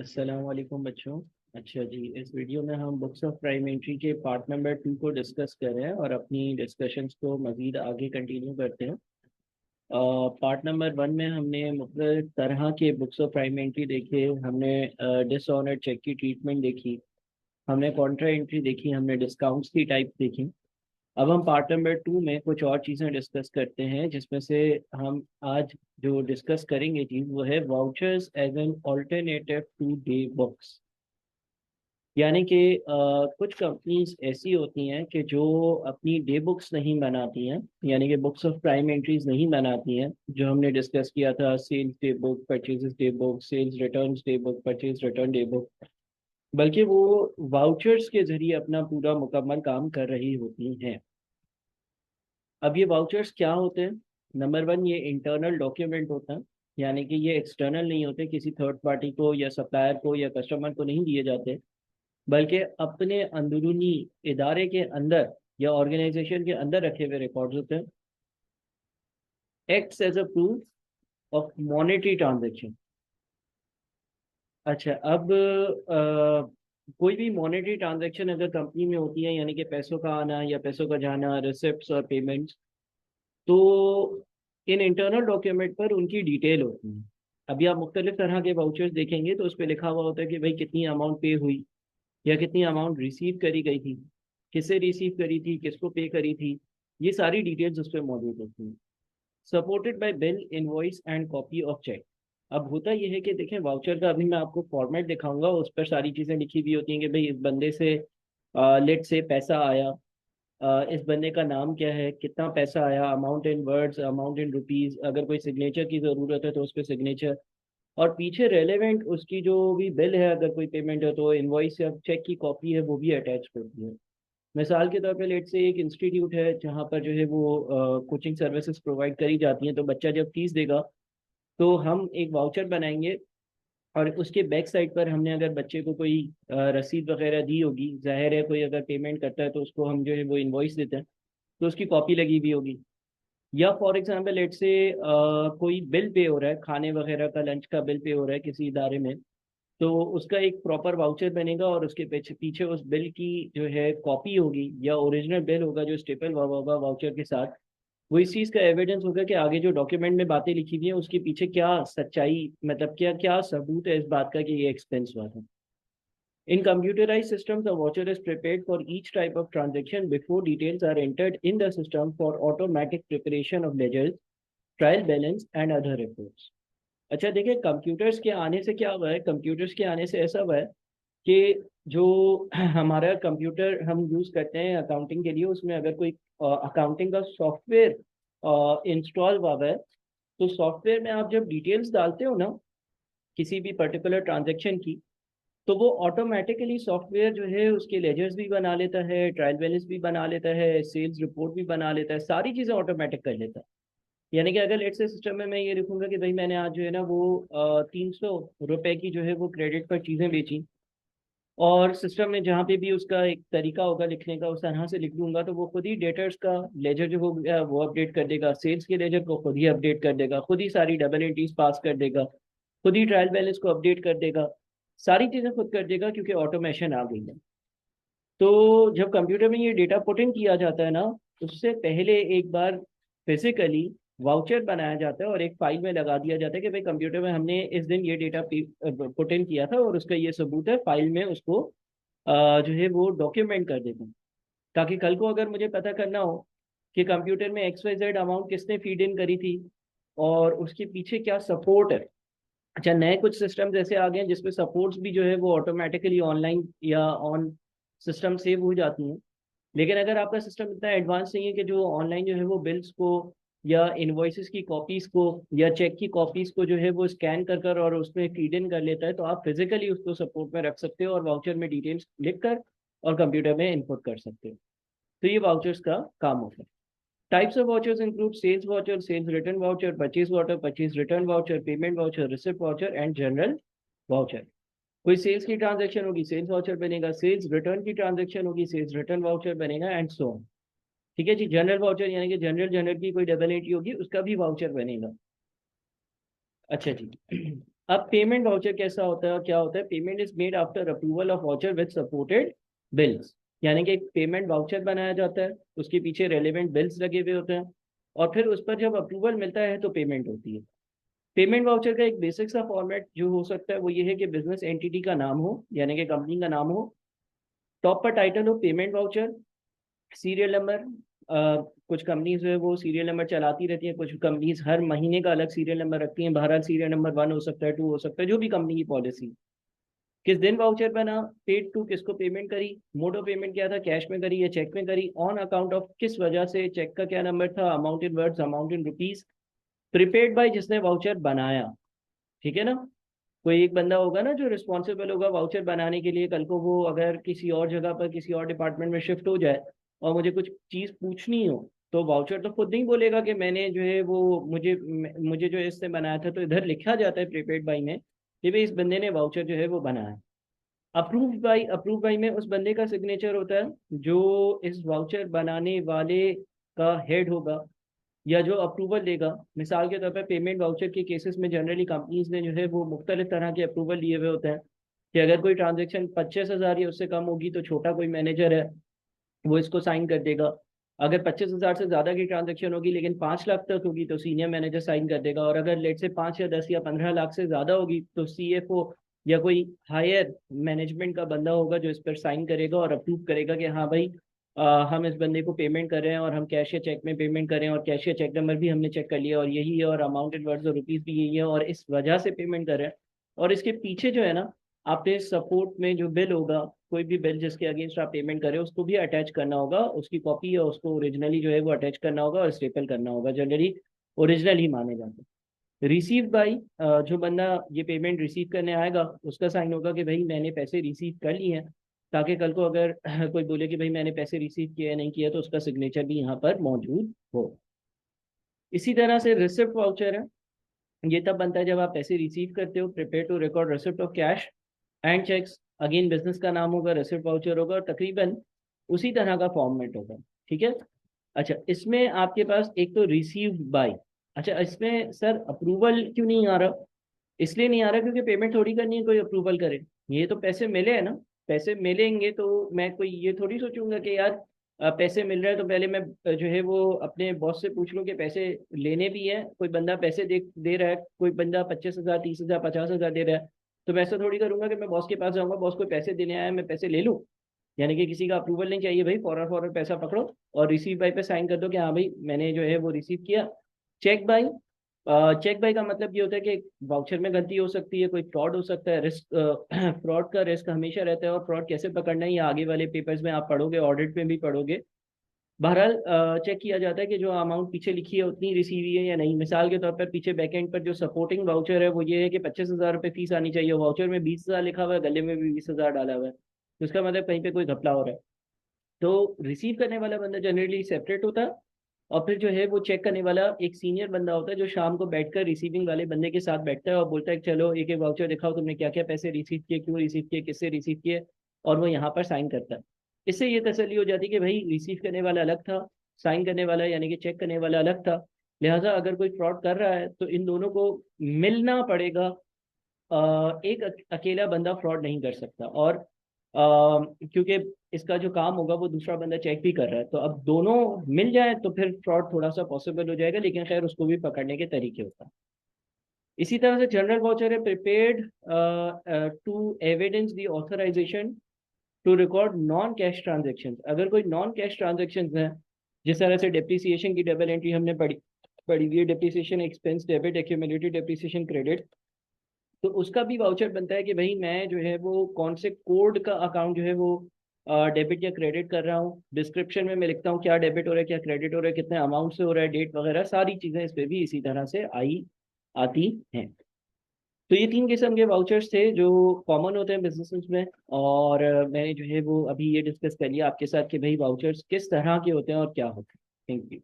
अस्सलाम वालेकुम बच्चों। अच्छा जी, इस वीडियो में हम बुक्स ऑफ प्राइम एंट्री के पार्ट नंबर 2 को डिस्कस कर रहे हैं और अपनी डिस्कशंस को मज़ीद आगे कंटिन्यू करते हैं। पार्ट नंबर 1 में हमने मुख्तलिफ तरह के बुक्स ऑफ प्राइम एंट्री देखे। हमने डिसऑनर चेक की ट्रीटमेंट देखी, हमने कॉन्ट्रा एंट्री देखी, हमने डिस्काउंट्स की टाइप देखी। अब हम पार्ट नंबर 2 में कुछ और चीज़ें डिस्कस करते हैं, जिसमें से हम आज जो डिस्कस करेंगे चीज़ वो है vouchers as an alternative to day books. यानी कि कुछ कंपनीज ऐसी होती हैं कि जो अपनी डे बुक्स नहीं बनाती हैं, यानी कि बुक्स ऑफ प्राइम एंट्रीज नहीं बनाती हैं। जो हमने डिस्कस किया था, sales day book, purchases day book, sales returns day book, purchase return day book, बल्कि वो वाउचर्स के जरिए अपना पूरा मुकम्मल काम कर रही होती हैं। अब ये वाउचर्स क्या होते हैं? नंबर वन, ये इंटरनल डॉक्यूमेंट होता है, यानी कि ये एक्सटर्नल नहीं होते, किसी थर्ड पार्टी को या सप्लायर को या कस्टमर को नहीं दिए जाते, बल्कि अपने अंदरूनी इदारे के अंदर या ऑर्गेनाइजेशन के अंदर रखे हुए रिकॉर्ड्स होते हैं। Acts as a proof of monetary transaction. अच्छा, अब कोई भी मॉनेटरी ट्रांजेक्शन अगर कंपनी में होती है, यानी कि पैसों का आना या पैसों का जाना, रिसिप्ट्स और पेमेंट्स, तो इन इंटरनल डॉक्यूमेंट पर उनकी डिटेल होती है। अभी आप मुख्तलिफ तरह के वाउचर्स देखेंगे तो उस पर लिखा हुआ होता है कि भाई कितनी अमाउंट पे हुई या कितनी अमाउंट रिसीव करी गई थी, किसे रिसीव करी थी, किसको पे करी थी। ये सारी डिटेल्स उस पर मौजूद होती हैं। Supported by bill, invoice and copy of cheque. अब होता यह है कि देखें, वाउचर का अभी मैं आपको फॉर्मेट दिखाऊंगा, उस पर सारी चीज़ें लिखी हुई होती हैं कि भाई इस बंदे से लेट से पैसा आया, इस बंदे का नाम क्या है, कितना पैसा आया, amount in words, amount in rupees, अगर कोई सिग्नेचर की ज़रूरत है तो उस पर सिग्नेचर, और पीछे रेलेवेंट उसकी जो भी बिल है, अगर कोई पेमेंट है तो इनवॉइस या चेक की कॉपी है वो भी अटैच करती है। मिसाल के तौर पे लेट से एक इंस्टीट्यूट है जहाँ पर जो है वो कोचिंग सर्विसेज प्रोवाइड करी जाती हैं, तो बच्चा जब फीस देगा तो हम एक वाउचर बनाएंगे और उसके बैक साइड पर हमने अगर बच्चे को कोई रसीद वगैरह दी होगी, जाहिर है कोई अगर पेमेंट करता है तो उसको हम जो है वो इनवॉइस देते हैं, तो उसकी कॉपी लगी हुई होगी। या फॉर एग्जांपल लेट से कोई बिल पे हो रहा है, खाने वगैरह का, लंच का बिल पे हो रहा है किसी इदारे में, तो उसका एक प्रॉपर वाउचर बनेगा और उसके पीछे पीछे उस बिल की जो है कॉपी होगी या ओरिजिनल बिल होगा जो स्टेपल हुआ होगा वाउचर के साथ। वो इस चीज़ का एविडेंस होगा कि आगे जो डॉक्यूमेंट में बातें लिखी हुई हैं उसके पीछे क्या सच्चाई, मतलब क्या क्या सबूत है इस बात का कि ये एक्सपेंस हुआ था। In computerized systems, a voucher is prepared for each type of transaction before details are entered in the system for automatic preparation of ledgers, trial balance and other reports. अच्छा देखिए, कंप्यूटर्स के आने से क्या हुआ है, कंप्यूटर्स के आने से ऐसा हुआ है कि जो हमारा कंप्यूटर हम यूज करते हैं अकाउंटिंग के लिए, उसमें अगर कोई अकाउंटिंग का सॉफ्टवेयर इंस्टॉल हुआ है, तो सॉफ्टवेयर में आप जब डिटेल्स डालते हो ना किसी भी पर्टिकुलर ट्रांजेक्शन की, तो वो ऑटोमेटिकली सॉफ्टवेयर जो है उसके लेजर्स भी बना लेता है, ट्रायल बैलेंस भी बना लेता है, सेल्स रिपोर्ट भी बना लेता है, सारी चीज़ें ऑटोमेटिक कर लेता है। यानी कि अगर लेट से सिस्टम में मैं ये लिखूंगा कि भाई मैंने आज जो है ना वो 300 रुपए की जो है वो क्रेडिट पर चीज़ें बेची, और सिस्टम में जहाँ पे भी उसका एक तरीका होगा लिखने का उस तरह से लिख दूंगा, तो वो खुद ही डेटर्स का लेजर जो हो गया वो अपडेट कर देगा, सेल्स के लेजर को खुद ही अपडेट कर देगा, खुद ही सारी डबल एंट्रीज पास कर देगा, खुद ही ट्रायल बैलेंस को अपडेट कर देगा, सारी चीज़ें खुद कर देगा क्योंकि ऑटोमेशन आ गई है। तो जब कंप्यूटर में ये डेटा पुट इन किया जाता है ना, उससे पहले एक बार फिजिकली वाउचर बनाया जाता है और एक फाइल में लगा दिया जाता है कि भाई कंप्यूटर में हमने इस दिन ये डेटा पुट इन किया था और उसका ये सबूत है, फाइल में उसको जो है वो डॉक्यूमेंट कर देते हैं, ताकि कल को अगर मुझे पता करना हो कि कंप्यूटर में एक्स वाई जेड अमाउंट किसने फीड इन करी थी और उसके पीछे क्या सपोर्ट है। अच्छा, नए कुछ सिस्टम्स ऐसे आ गए हैं जिसमें सपोर्ट्स भी जो है वो ऑटोमेटिकली ऑनलाइन या ऑन सिस्टम सेव हो जाती हैं। लेकिन अगर आपका सिस्टम इतना एडवांस नहीं है कि जो ऑनलाइन जो है वो बिल्स को या इनवॉइसेस की कॉपीज को या चेक की कॉपीज को जो है वो स्कैन कर कर और उसमें फीड इन कर लेता है, तो आप फिजिकली उसको सपोर्ट में रख सकते हो और वाउचर में डिटेल्स लिख कर और कंप्यूटर में इनपुट कर सकते हो। तो ये वाउचर्स का काम होता है। Types of vouchers include sales voucher, sales return voucher, purchase voucher, purchase return voucher, payment voucher, receipt voucher and general voucher. कोई सेल्स की ट्रांजैक्शन होगी, सेल्स वाउचर बनेगा, सेल्स रिटर्न की ट्रांजैक्शन होगी, सेल्स रिटर्न वाउचर बनेगा and so on. ठीक है जी, general voucher यानी कि जनरल जनरल की कोई डबल एंट्री होगी उसका भी वाउचर बनेगा। अच्छा जी, अब पेमेंट वाउचर कैसा होता है और क्या होता है? Payment is made after approval of voucher with supported bills, यानी कि एक पेमेंट वाउचर बनाया जाता है, उसके पीछे रेलेवेंट बिल्स लगे हुए होते हैं, और फिर उस पर जब अप्रूवल मिलता है तो पेमेंट होती है। पेमेंट वाउचर का एक बेसिक सा फॉर्मेट जो हो सकता है वो ये है कि बिजनेस एंटिटी का नाम हो, यानी कि कंपनी का नाम हो, टॉप पर टाइटल हो पेमेंट वाउचर, सीरियल नंबर। कुछ कंपनीज जो है वो सीरियल नंबर चलाती रहती हैं, कुछ कंपनीज हर महीने का अलग सीरियल नंबर रखती हैं, बहरहाल सीरियल नंबर 1 हो सकता है, 2 हो सकता है, जो भी कंपनी की पॉलिसी। किस दिन वाउचर बना, पेड टू किसको पेमेंट करी, मोड ऑफ पेमेंट क्या था, कैश में करी या चेक में करी, ऑन अकाउंट ऑफ किस वजह से, चेक का क्या नंबर था, amount in words, amount in rupees, prepared by जिसने वाउचर बनाया। ठीक है ना? कोई एक बंदा होगा ना जो रिस्पॉन्सिबल होगा वाउचर बनाने के लिए, कल को वो अगर किसी और जगह पर किसी और डिपार्टमेंट में शिफ्ट हो जाए और मुझे कुछ चीज़ पूछनी हो, तो वाउचर तो खुद नहीं बोलेगा कि मैंने जो है वो मुझे मुझे जो है इसने बनाया था, तो इधर लिखा जाता है प्रीपेड बाई में कि भाई इस बंदे ने वाउचर जो है वो बनाया। अप्रूव बाई में उस बंदे का सिग्नेचर होता है जो इस वाउचर बनाने वाले का हेड होगा या जो अप्रूवल देगा। मिसाल के तौर पर पेमेंट वाउचर के केसेस में जनरली कंपनीज ने जो है वो मुख्तलिफ तरह के अप्रूवल लिए हुए होते हैं कि अगर कोई ट्रांजेक्शन 25,000 या उससे कम होगी तो छोटा कोई मैनेजर है वो इसको साइन कर देगा। अगर 25,000 से ज़्यादा की ट्रांजेक्शन होगी लेकिन 5 लाख तक होगी तो सीनियर मैनेजर साइन कर देगा, और अगर लेट से 5 या 10 या 15 लाख से ज़्यादा होगी तो CFO या कोई हायर मैनेजमेंट का बंदा होगा जो इस पर साइन करेगा और अप्रूव करेगा कि हाँ भाई हम इस बंदे को पेमेंट कर रहे हैं और हम कैश या चेक में पेमेंट कर रहे हैं, और कैश या चेक नंबर भी हमने चेक कर लिया और यही है, और अमाउंट इन वर्ड्स और रुपीज़ भी यही है, और इस वजह से पेमेंट कर रहे हैं। और इसके पीछे जो है ना, आपने सपोर्ट में जो बिल होगा, कोई भी बिल जिसके अगेंस्ट आप पेमेंट करें उसको भी अटैच करना होगा, उसकी कॉपी या उसको ओरिजिनली जो है वो अटैच करना होगा और स्टेपल करना होगा, जनरली ओरिजिनल ही माने जाते हैं। रिसीव बाई, जो बंदा ये पेमेंट रिसीव करने आएगा उसका साइन होगा कि भाई मैंने पैसे रिसीव कर लिए हैं, ताकि कल को अगर कोई बोले कि भाई मैंने पैसे रिसीव किए नहीं किया तो उसका सिग्नेचर भी यहाँ पर मौजूद हो। इसी तरह से रिसिप्ट वाउचर है, ये तब बनता है जब आप पैसे रिसीव करते हो, prepare to record receipt of cash and cheques. Again business का नाम होगा, रिसिप्ट वाउचर होगा और तकरीबन उसी तरह का फॉर्मेट होगा। ठीक है? अच्छा, इसमें आपके पास एक तो रिसीव बाय। अच्छा, इसमें सर अप्रूवल क्यों नहीं आ रहा? इसलिए नहीं आ रहा क्योंकि पेमेंट थोड़ी करनी है कोई अप्रूवल करे। ये तो पैसे मिले हैं ना, पैसे मिलेंगे तो मैं कोई ये थोड़ी सोचूंगा कि यार पैसे मिल रहे हैं तो पहले मैं जो है वो अपने बॉस से पूछ लूँ कि पैसे लेने भी हैं। कोई बंदा पैसे दे दे रहा है, कोई बंदा 25,000, 30,000, 50,000 दे रहा है, तो मैं ऐसा थोड़ी करूंगा कि मैं बॉस के पास जाऊंगा, बॉस को पैसे देने आया मैं पैसे ले लूँ। यानी कि किसी का अप्रूवल नहीं चाहिए भाई, फौरन फौरन पैसा पकड़ो और रिसीव बाय पे साइन कर दो कि हाँ भाई मैंने जो है वो रिसीव किया। चेक बाय, चेक बाय का मतलब ये होता है कि वाउचर में गलती हो सकती है, कोई फ्रॉड हो सकता है, रिस्क फ्रॉड का रिस्क हमेशा रहता है, और फ्रॉड कैसे पकड़ना है ये आगे वाले पेपर्स में आप पढ़ोगे, ऑडिट में भी पढ़ोगे। बहरहाल चेक किया जाता है कि जो अमाउंट पीछे लिखी है उतनी रिसीव हुई है या नहीं। मिसाल के तौर पर पीछे बैकएंड पर जो सपोर्टिंग वाउचर है वो ये है कि 25,000 रुपये फीस आनी चाहिए, वाउचर में 20,000 लिखा हुआ है, गले में भी 20,000 डाला हुआ है, तो इसका मतलब कहीं पे कोई घपला हो रहा है। तो रिसीव करने वाला बंदा जनरली सेपरेट होता है, और फिर जो है वो चेक करने वाला एक सीनियर बंदा होता है जो शाम को बैठकर रिसीविंग वाले बंदे के साथ बैठता है और बोलता है कि चलो एक एक वाउचर दिखाओ, तुमने क्या क्या पैसे रिसीव किए, क्यों रिसीव किए, किससे रिसीव किए, और वो यहाँ पर साइन करता है। इससे ये तसल्ली हो जाती है कि भाई रिसीव करने वाला अलग था, साइन करने वाला यानी कि चेक करने वाला अलग था, लिहाजा अगर कोई फ्रॉड कर रहा है तो इन दोनों को मिलना पड़ेगा। एक अकेला बंदा फ्रॉड नहीं कर सकता, और क्योंकि इसका जो काम होगा वो दूसरा बंदा चेक भी कर रहा है, तो अब दोनों मिल जाए तो फिर फ्रॉड थोड़ा सा पॉसिबल हो जाएगा, लेकिन खैर उसको भी पकड़ने के तरीके होता है। इसी तरह से जनरल वाउचर है prepared to evidence the authorisation to record non cash transaction. अगर कोई नॉन कैश ट्रांजेक्शन है, जिस तरह से डेप्रिसिएशन की डबल एंट्री हमने पढ़ी पढ़ी हुई है, depreciation expense debit, accumulated depreciation credit, तो उसका भी वाउचर बनता है कि भाई मैं जो है वो कौन से कोड का अकाउंट जो है वो डेबिट या क्रेडिट कर रहा हूँ। डिस्क्रिप्शन में मैं लिखता हूँ क्या डेबिट हो रहा है, क्या क्रेडिट हो रहा है, कितने अमाउंट से हो रहा है, डेट वगैरह सारी चीज़ें इस पे भी इसी तरह से आई आती हैं। तो ये 3 किस्म के वाउचर्स थे जो कॉमन होते हैं बिजनेस में, और मैंने जो है वो अभी ये डिस्कस कर लिया आपके साथ कि भाई वाउचर्स किस तरह के होते हैं और क्या होते हैं। Thank you.